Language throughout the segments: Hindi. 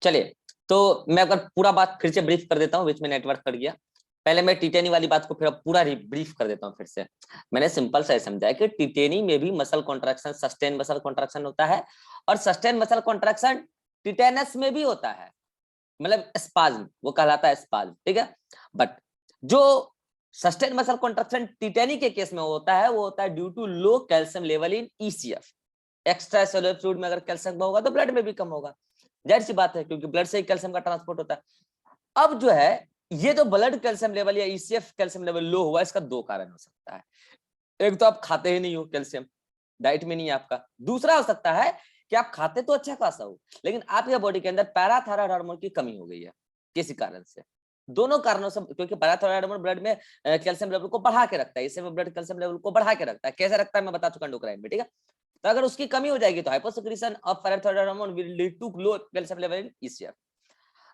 चलिए, तो मैं अगर पूरा बात फिर से ब्रीफ कर देता हूँ, बीच में नेटवर्क कट गया। पहले मैं टिटेनी वाली बात को फिर पूरा ब्रीफ कर देता हूँ फिर से। मैंने सिंपल सा समझा कि टिटेनी में भी muscle contraction, sustain muscle contraction होता है, और सस्टेन मसल कॉन्ट्रैक्शन टिटेनस में भी होता है, मतलब स्पाज्म, वो कहलाता है स्पाज्म, ठीक है। बट जो सस्टेन मसल कॉन्ट्रैक्शन टिटेनी के केस में होता है, वो होता है due to low calcium level in ECF. Extra cellular fluid में अगर कैल्शियम होगा तो ब्लड में भी कम होगा, जाहिर सी बात है, क्योंकि ब्लड से ही कैल्शियम का ट्रांसपोर्ट होता है। अब जो है, ये जो ब्लड कैल्शियम लेवल या ईसीएफ कैल्शियम लेवल लो हुआ, इसका दो कारण हो सकता है। एक तो आप खाते ही नहीं हो कैल्शियम, डाइट में नहीं है आपका। दूसरा हो सकता है कि आप खाते तो अच्छा खासा हो, लेकिन आपके बॉडी के अंदर पैराथायराइड हार्मोन की कमी हो गई है किसी कारण से। दोनों कारणों से, क्योंकि पैराथायराइड हार्मोन ब्लड में कैल्शियम लेवल को बढ़ा के रखता है, इससे ब्लड कैल्शियम लेवल को बढ़ा के रखता है। कैसे रखता है मैं बता चुका एंडोक्राइन में, ठीक है। तो अगर उसकी कमी हो जाएगी तो hyposecretion of parathyroid hormone will lead to low calcium level in ECF.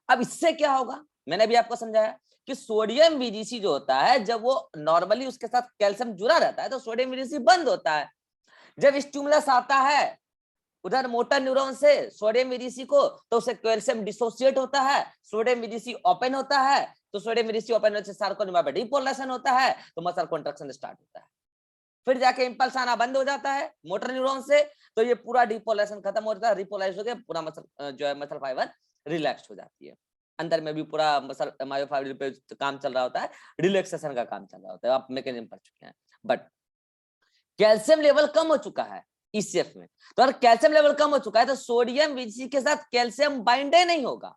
अब इससे क्या होगा, मैंने भी आपको समझाया कि सोडियम वीजीसी जो होता है, जब वो नॉर्मली उसके साथ कैल्शियम जुड़ा रहता है तो सोडियम वीजीसी बंद होता है। जब स्टिमुलस आता है उधर मोटर न्यूरॉन से सोडियम वीजीसी को, तो उसे कैल्शियम डिसोसिएट होता है, सोडियम वीजीसी ओपन होता है, तो सोडियम वीजीसी ओपन होने से सार्कोनिमा पे डिपोलेशन होता है, तो मसल कॉन्ट्रैक्शन स्टार्ट होता है। फिर जाके इंपल्स आना बंद हो जाता है मोटर न्यूरॉन से, तो ये पूरा डिपोलेशन खत्म हो जाता है, रिपोलाइज हो गया पूरा मसल, जो है मसल फाइबर रिलैक्स हो जाती है। अंदर में भी पूरा मसल मायोफाइबर पे काम चल रहा होता है, रिलैक्सेशन का काम चल रहा होता है, आप मैकेनिज्म पढ़ चुके हैं। बट कैल्शियम लेवल कम हो चुका है ईसीएफ में, तो अगर कैल्शियम लेवल कम हो चुका है तो सोडियम वीजीसी के साथ कैल्शियम बाइंडे नहीं होगा।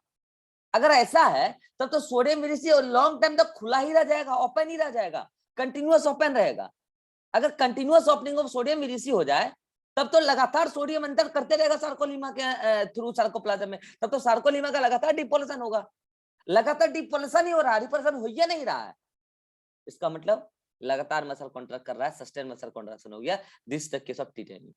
अगर ऐसा है तब तो सोडियम वीजीसी लॉन्ग टाइम तक खुला ही रह जाएगा, ओपन ही रह जाएगा, कंटिन्यूअस ओपन रहेगा। अगर कंटिन्यूअस ओपनिंग ऑफ सोडियम वीजीसी हो जाए, तब तो लगातार सोडियम अंतर करते रहेगा सार्कोलीमा के थ्रू सार्कोप्लाज्म में, तब तो सार्कोलीमा का लगातार डिपोलेशन होगा। लगातार डिपोलेशन ही हो रहा है, डिपोलेशन हो ही नहीं रहा है, इसका मतलब लगातार मसल कॉन्ट्रैक्ट कर रहा है, सस्टेन मसल कॉन्ट्रैक्शन हो गया। This the case of tetany.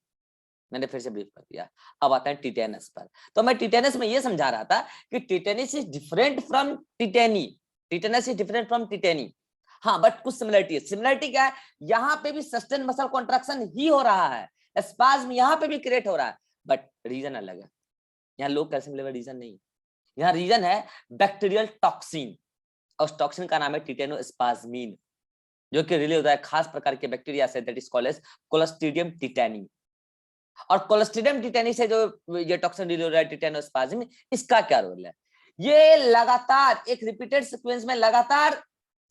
मैंने फिर से ब्रीफ कर दिया। अब आता है टिटेनस पर। तो मैं टिटेनस में ये समझा रहा था कि tetanus is different from tetany, tetanus is different from tetany. हाँ, बट कुछ सिमिलरिटी है। सिमिलरिटी क्या है, यहाँ पे भी सस्टेन मसल कॉन्ट्रैक्शन ही हो रहा है, स्पाज्म यहाँ पे भी क्रिएट हो रहा है, बट रीजन अलग है। यहाँ लो कैल्शियम लेवल रीजन नहीं, यहाँ रीजन है बैक्टीरियल टॉक्सिन, और उस टॉक्सिन का नाम है टिटेनोस्पाज्मीन, जो कि रिलीज होता है खास प्रकार के बैक्टीरिया से, that is called as clostridium tetani. और क्लोस्ट्रीडियम टिटेनी से जो ये टॉक्सिन रिलीज हो रहा है टिटेनोस्पाज्म, इसका क्या रोल है, ये लगातार एक रिपीटेड सीक्वेंस में लगातार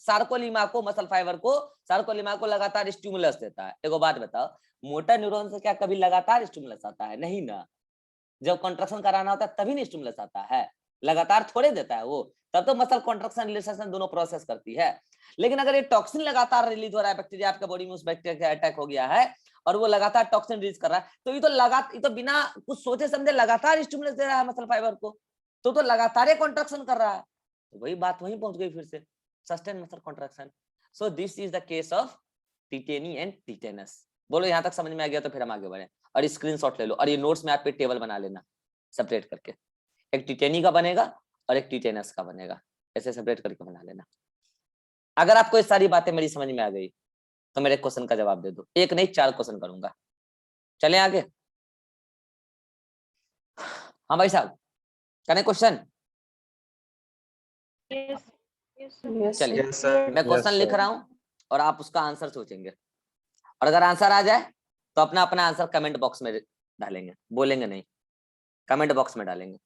सार्कोलीमा को, मसल फाइबर को, सार्कोलीमा को लगातार स्टिमुलस देता है। एगो बात बताओ, मोटर न्यूरॉन से क्या कभी लगातार स्टिमुलस आता है? नहीं ना। जब कॉन्ट्रैक्शन कराना होता है तभी नहीं स्टिमुलस आता है, लगातार थोड़े देता है वो, तब तो मसल कॉन्ट्रैक्शन रिलैक्सेशन दोनों प्रोसेस करती है। लेकिन अगर ये टॉक्सिन लगातार रिलीज हो रहा है, बैक्टीरिया आपके बॉडी में उस बैक्टीरिया का अटैक हो गया है और वो लगातार टॉक्सिन रिलीज कर रहा है, तो ये तो बिना कुछ सोचे समझे लगातार स्टिमुलस दे रहा है मसल फाइबर को, तो लगातार कॉन्ट्रैक्शन कर रहा है। तो वही बात वहीं पहुंच गई फिर से, sustain muscle contraction. So this is the case of tetany and tetanus. बोलो यहाँ तक समझ में आ गया? तो फिर हम आगे बढ़े, और स्क्रीनशॉट ले लो, और ये नोट्स में आप पे टेबल बना लेना सेपरेट करके, एक टिटेनी का बनेगा और एक टिटेनस का बनेगा, ऐसे सेपरेट करके बना लेना। अगर आपको ये सारी बातें मेरी समझ में आ गई तो मेरे क्वेश्चन का जवाब दे दो, एक नहीं 4 क्वेश्चन करूंगा। चलें आगे? हाँ भाई साहब, करें क्वेश्चन? चलिए, यस सर। मैं क्वेश्चन लिख रहा हूं और आप उसका आंसर सोचेंगे, और अगर आंसर आ जाए तो अपना अपना आंसर कमेंट बॉक्स में डालेंगे, बोलेंगे नहीं, कमेंट बॉक्स में डालेंगे।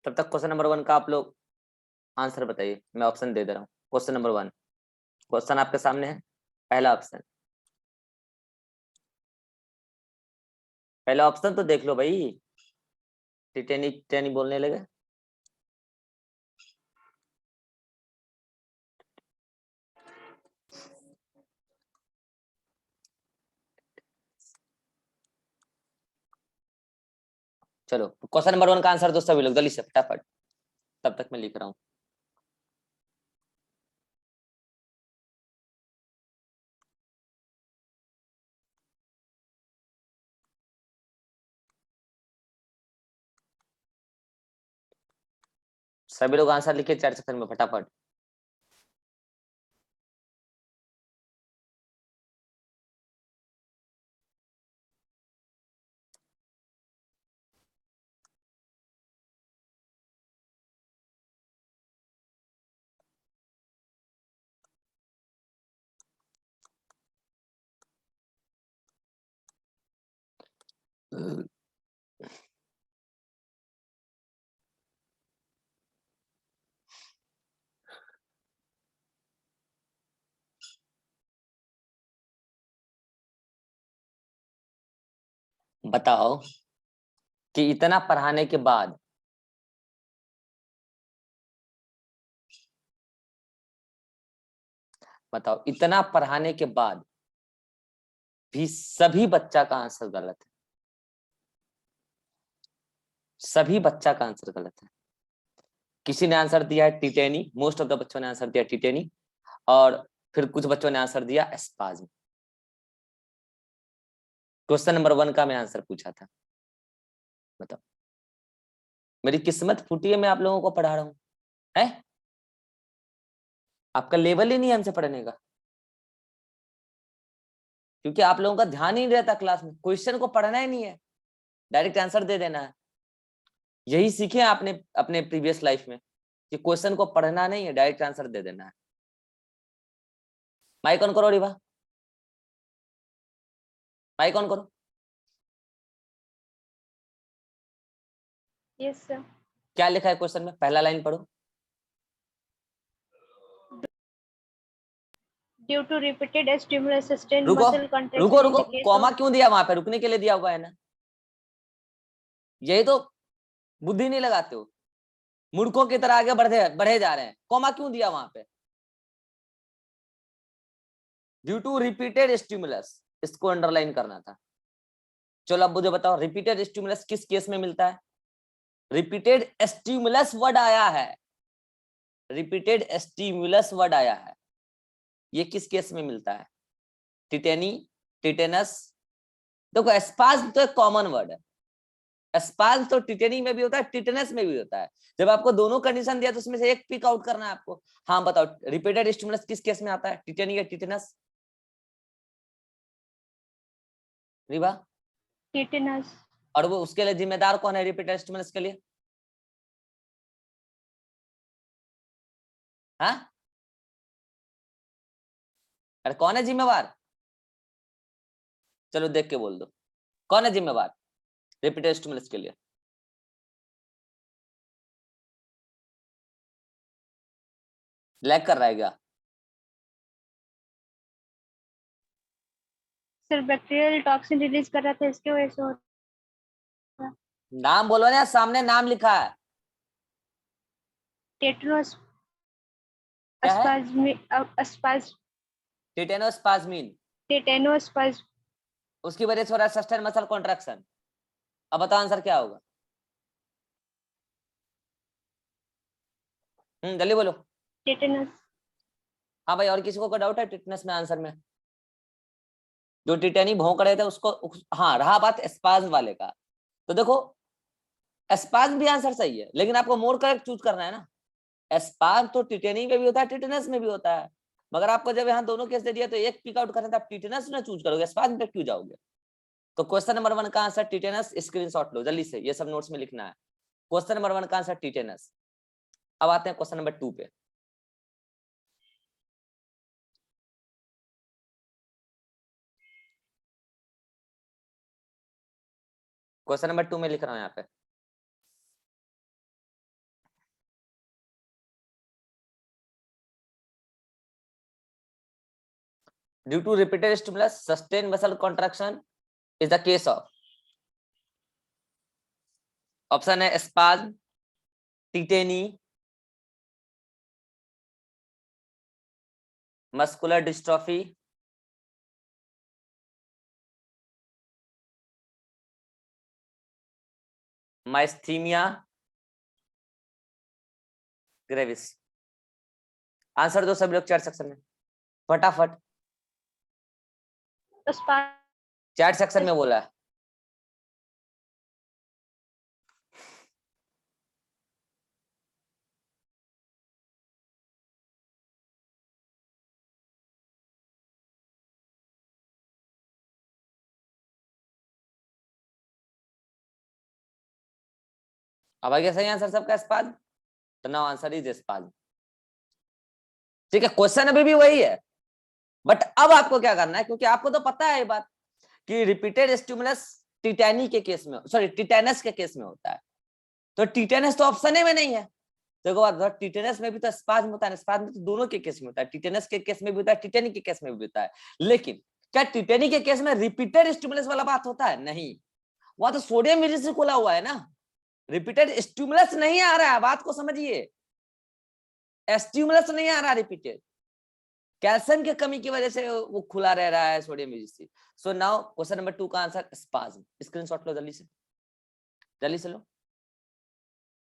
तब तक क्वेश्चन नंबर 1 का आप लोग आंसर बताइए, मैं ऑप्शन दे दे रहा हूँ। क्वेश्चन नंबर 1, क्वेश्चन आपके सामने है। पहला ऑप्शन, पहला ऑप्शन तो देख लो भाई। टिटेनी टिटेनी बोलने लगे। चलो क्वेश्चन नंबर 1 का आंसर दो सभी लोग जल्दी से फटाफट, तब तक मैं लिख रहा हूँ। सभी लोग आंसर लिखे 4 सेकंड में फटाफट। बताओ कि इतना पढ़ाने के बाद बताओ इतना पढ़ाने के बाद भी सभी बच्चा का आंसर गलत है। सभी बच्चा का आंसर गलत है। किसी ने आंसर दिया है टिटेनी, मोस्ट ऑफ द बच्चों ने आंसर दिया टिटेनी, और फिर कुछ बच्चों ने आंसर दिया एस्पाज्म। क्वेश्चन नंबर 1 का मैं आंसर पूछा था। बताओ, मेरी किस्मत फूटी है, मैं आप लोगों को पढ़ा रहा हूं है। आपका लेवल ही नहीं है हमसे पढ़ने का, क्योंकि आप लोगों का ध्यान ही नहीं रहता क्लास में। क्वेश्चन को पढ़ना ही नहीं है, डायरेक्ट आंसर दे देना है। यही सीखे आपने अपने प्रीवियस लाइफ में कि क्वेश्चन को पढ़ना नहीं है, डायरेक्ट आंसर दे देना है। माइक ऑन करो रिवा, माइक ऑन करो। Yes sir. क्या लिखा है क्वेश्चन में, पहला लाइन पढ़ो। Due to repeated stimulus sustain रुको मसल रुको कंट्रैक्शन इन रुको, द केस कॉमा ऑफ। क्यों दिया वहां पे, रुकने के लिए दिया हुआ है ना। यही तो बुद्धि नहीं लगाते हो, मूर्खों की तरह आगे बढ़े बढ़े जा रहे हैं। कॉमा क्यों दिया वहां पे, ड्यू टू रिपीटेड स्टिमुलस, इसको अंडरलाइन करना था। चलो अब मुझे बताओ रिपीटेड स्टिमुलस किस केस में मिलता है। रिपीटेड स्टिमुलस वर्ड आया है, रिपीटेड स्टिमुलस वर्ड आया है, ये किस केस में मिलता है। Tetany, tetanus. देखो एस्पाज्म तो एक कॉमन वर्ड है, एस्पाज्म तो टिटेनी में भी होता है, टिटेनस में भी होता है। जब आपको दोनों कंडीशन दिया तो उसमें से एक पिक आउट करना है आपको। हाँ बताओ रिपीटेड स्टिमुलस किस केस में आता है, टिटेनी या टिटेनस। रिवा, टिटेनस। और वो उसके लिए जिम्मेदार कौन है रिपीटेड स्टिमुलस के लिए। हाँ, अरे कौन है जिम्मेवार, चलो देख के बोल दो कौन है जिम्मेवार रिपीटेड स्टिमुलस के लिए। लैग कर रहा है क्या। सर बैक्टीरियल टॉक्सिन रिलीज कर रहा था, इसकी वजह से हो रहा। नाम बोलो ना, सामने नाम लिखा है। टेटनस क्या है, अस्पाज टिटेनोस्पाज्मिन, टेटेनोस्पाज। उसकी वजह से हो रहा है सस्टेन मसल कॉन्ट्रैक्शन। अब बताओ आंसर क्या होगा। जल्दी बोलो। टेटेनस। हाँ भाई, और किसी को कोई डाउट है टिटनेस में आंसर में। जो टिटेनी भौंक रहे थे उसको, हाँ रहा बात एस्पाज्म वाले का, तो देखो एस्पाज्म भी आंसर सही है, लेकिन आपको मोर करेक्ट चूज करना है ना। एस्पाज्म तो टिटेनी में भी होता है, टिटेनस में भी होता है, मगर आपको जब यहाँ दोनों केस दे दिया तो एक पिक आउट करना था, आप टिटेनस ना चूज करोगे, एस्पाज्म पे क्यों जाओगे। तो क्वेश्चन नंबर 1 का आंसर टिटेनस, स्क्रीनशॉट लो जल्दी से, ये सब नोट्स में लिखना है। क्वेश्चन नंबर 1 का आंसर टिटेनस। अब आते हैं क्वेश्चन नंबर 2 पे। क्वेश्चन नंबर 2 में लिख रहा हूं यहाँ पे, due to repeated stimulus sustain muscle contraction is the case of, option है spasm, tetany, muscular dystrophy, myasthenia gravis. Answer दो सभी लोग चैट सेक्शन में फटाफट, तो चैट सेक्शन में बोला है। अब आ गया सही आंसर सबका स्पाज्म, तो नाउ आंसर इज स्पाज्म। ठीक है, क्वेश्चन अभी भी वही है, बट अब आपको क्या करना है, क्योंकि आपको तो पता है ये बात कि रिपीटेड स्टिमुलस टिटैनी के केस में, सॉरी टिटेनस के केस में होता है, तो टिटेनस तो ऑप्शन में नहीं है। देखो बात, टिटेनस में भी तो स्पाज्म होता है, स्पाज्म तो दोनों के केस में होता है, टिटेनस के केस में भी होता है, टिटेनी के केस में भी होता है। लेकिन क्या टिटेनी के केस में रिपीटेड स्टिमुलस वाला बात होता है? नहीं, वहां तो सोडियम वजह से खुला हुआ है ना, रिपीटेड स्टिमुलस नहीं आ रहा है, बात को समझिए, स्टिमुलस नहीं आ रहा रिपीटेड, कैल्शियम की कमी की वजह से वो खुला रह रहा है सोडियम वजह से। सो नाउ क्वेश्चन नंबर 2 का आंसर स्पाज्म। स्क्रीनशॉट लो जल्दी से, जल्दी से लो।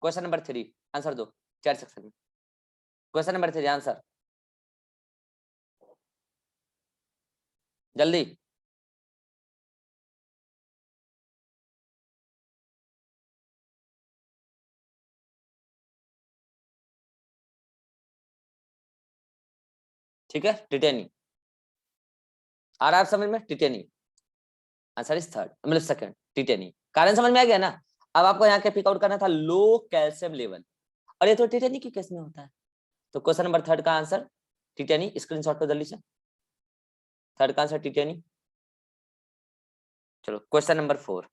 क्वेश्चन नंबर 3 आंसर दो चैट सेक्शन में। क्वेश्चन नंबर 3 आंसर जल्दी। ठीक है, टिटेनी आ रहा है समझ में, टिटेनी आंसर इज थर्ड, मतलब सेकंड टिटेनी। कारण समझ में आ गया ना। अब आपको यहाँ के पिक आउट करना था लो कैल्शियम लेवल, और ये तो टिटेनी के केस में होता है। तो क्वेश्चन नंबर 3 का आंसर टिटेनी, स्क्रीनशॉट लो जल्दी से, थर्ड का आंसर टिटेनी। चलो क्वेश्चन नंबर 4,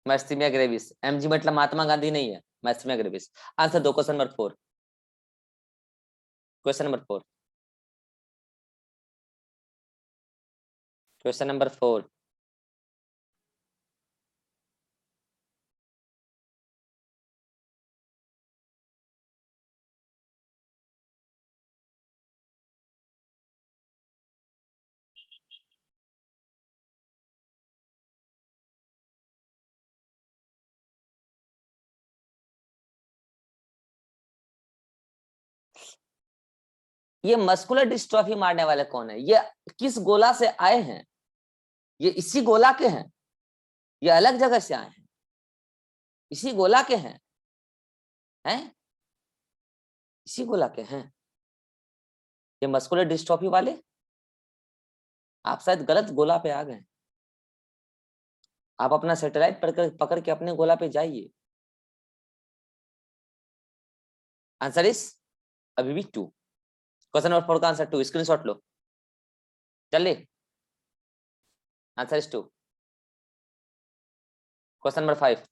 मैस्थीमिया ग्रेविस, एमजी मतलब महात्मा गांधी नहीं है, मैस्थीमिया ग्रेविस। आंसर दो question number 4, question number 4, question number 4। ये मस्कुलर डिस्ट्रॉफी मारने वाले कौन है? ये किस गोला से आए हैं? ये इसी गोला के हैं, ये अलग जगह से आए हैं, इसी गोला के हैं इसी गोला के हैं ये मस्कुलर डिस्ट्रॉफी वाले। आप शायद गलत गोला पे आ गए, आप अपना सैटेलाइट पकड़ के अपने गोला पे जाइए। आंसर इज अभी भी 2, क्वेश्चन नंबर 4 का आंसर 2, स्क्रीनशॉट लो चलिए। Answer is 2, question number 5,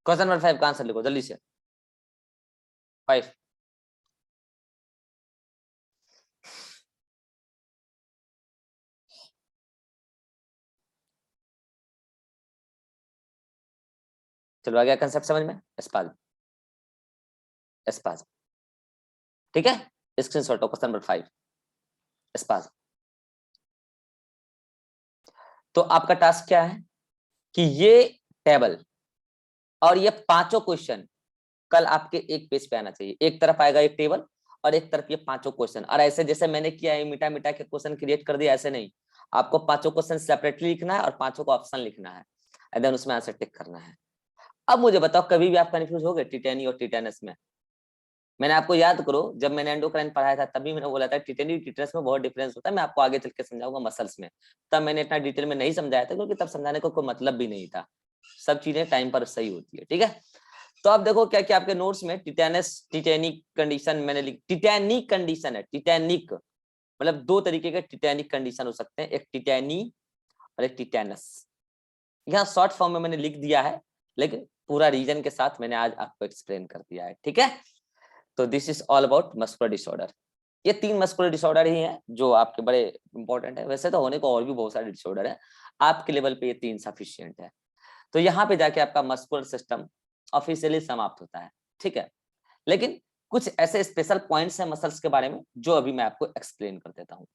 question number 5 का आंसर लिखो जल्दी से, 5। चलो आ गया कंसेप्ट समझ में, स्पाज्म, स्पाज्म। ठीक है, स्क्रीनशॉट लो क्वेश्चन नंबर 5, स्पाज्म। तो आपका टास्क क्या है कि ये टेबल और ये पांचों क्वेश्चन कल आपके एक पेज पे आना चाहिए, एक तरफ आएगा एक टेबल और एक तरफ ये पांचों क्वेश्चन। और ऐसे जैसे मैंने किया है, मिटा मिटा के क्वेश्चन क्रिएट कर दिया, ऐसे नहीं, आपको पांचों क्वेश्चन सेपरेटली लिखना है और पांचों को ऑप्शन लिखना है, एंड देन उसमें आंसर टिक करना है। अब मुझे बताओ, कभी भी आप कंफ्यूज हो गए टिटेनी और टिटेनस में? मैंने आपको याद करो, जब मैंने एंडोक्राइन पढ़ाया था तभी मैंने बोला था टिटेनी टिटेनस में बहुत डिफरेंस होता है, मैं आपको आगे चल के समझाऊंगा मसल्स में। तब मैंने इतना डिटेल में नहीं समझाया था क्योंकि तब समझाने का कोई मतलब भी नहीं था, सब चीजें टाइम पर सही होती है, ठीक है। तो अब देखो क्या क्या आपके नोट्स में टिटेनस टिटेनिक कंडीशन मैंने लिख, टिटेनिक कंडीशन है, टिटेनिक मतलब दो तरीके के टिटेनिक कंडीशन हो सकते हैं, एक टिटेनी और एक टिटेनस। यहाँ शॉर्ट फॉर्म में मैंने लिख दिया है, लेकिन पूरा रीजन के साथ मैंने आज आपको एक्सप्लेन कर दिया है, ठीक है। तो this is all about muscular disorder. ये 3 मस्कुलर डिसऑर्डर ही हैं जो आपके बड़े इंपॉर्टेंट है, वैसे तो होने को और भी बहुत सारे डिसऑर्डर है, आपके लेवल पे ये 3 सफिशिएंट है। तो यहाँ पे जाके आपका मस्कुलर सिस्टम ऑफिशियली समाप्त होता है, ठीक है। लेकिन कुछ ऐसे स्पेशल पॉइंट्स हैं मसल्स के बारे में जो अभी मैं आपको एक्सप्लेन कर देता हूँ।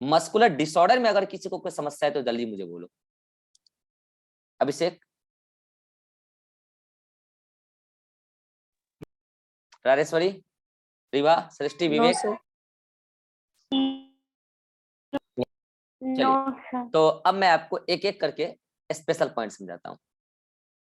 मस्कुलर डिसऑर्डर में अगर किसी को कोई समस्या है तो जल्दी मुझे बोलो। अभिषेक, राजेश्वरी, रिवा, सृष्टि, नो विवेक। सर। नो चलिए, सर। तो अब मैं आपको एक एक करके स्पेशल पॉइंट समझाता हूँ।